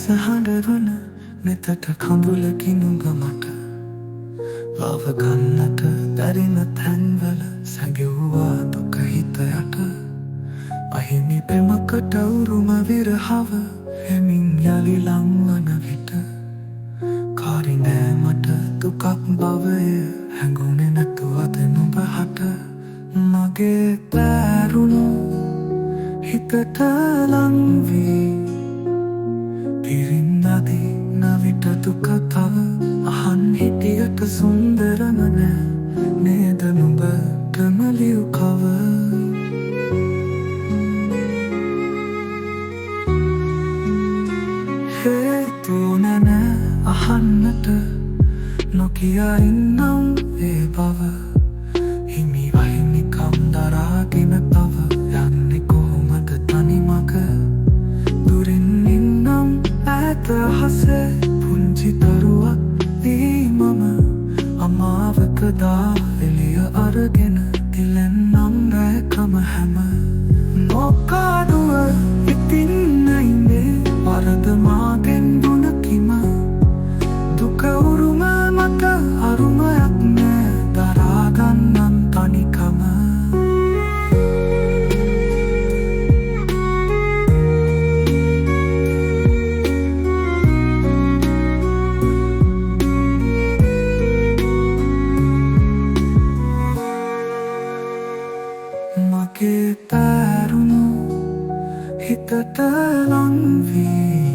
සහඬවන නෙතට කඳුලකින් උඹ මට ලව ගන්නට දැරින තැන්වල සැඟවුවා දුක හිත යට අහිමි පෙමකට උරුම විරහව හෙමින් යලි ලංවන විට කාරි නෑ මට දුකක් බවය හැඟුණේ නැතුවද නුඹ හට මගේ තෑරුණු හිතට ලංවී පිරින්නදී නවිට දුක තව අහන් හිටියට සුන්දරම නෑ නේද නුඹටම ලියු කව හේතු නෑ අහන්නට නොකියා ඉන්නම් ඒ බව හිමි අහිමිකම් දරාගෙන තව යන්නේ කොහොමද තනි මග දුරින් ඉන්නම් ඈත අහසේ පුංචි දරුවක් වී මම අමාවකදා එළිය අරගෙන තිලෙන්නම් රැකම හැම නොකාදුව ඉතින් නැයිනේ වරද මාගෙන් දුන කිම දුක උරුම මට අරුමයක් නෑ දරාගන්නම් තනිකම මගේ තෑරුණු හිතට ලංවී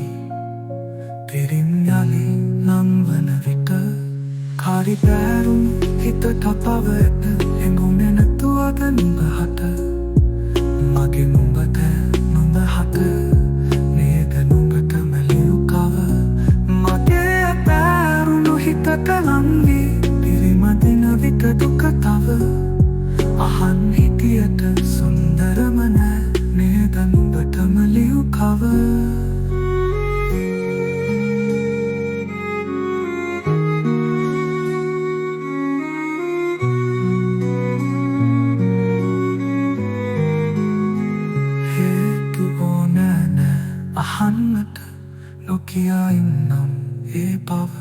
පිරින් යලි ලංවන විට කාරි තෑරුණු හිතට පවයට හැඟුණේ නැතුවද නුඹ හට මගේ නුඹට නුඹ හට නේද නුඹටම ලියු කව මගේ තෑරුණු හිතට ලංවී පිරිමදින විට දුක තව අහන් හිටියට සුන්දරම නෑ නේද නුඹටම ලියු කව හේතු ඕනෑ නෑ අහන්නට නොකියා ඉන්නම් ඒ බව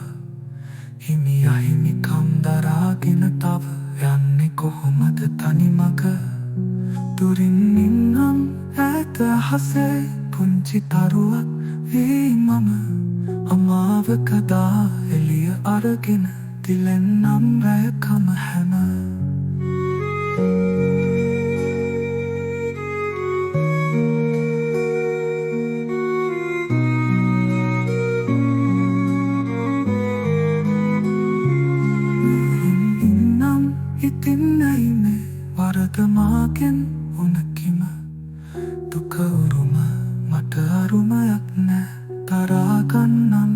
හිමි අහිමිකම් දරාගෙන තව යන්නේ කොහොමද තනි මග දුරින් ඉන්නම් ඈත අහසේ පුංචි දරුවක් වී මම අමාවකදා එළිය අරගෙන තිලෙන්නම් රැකම හැම ඉතින් නැයිනේ වරද මාගෙන් උනකිම දුක උරුම මට අරුමයක් නෑ දරාගන්නම්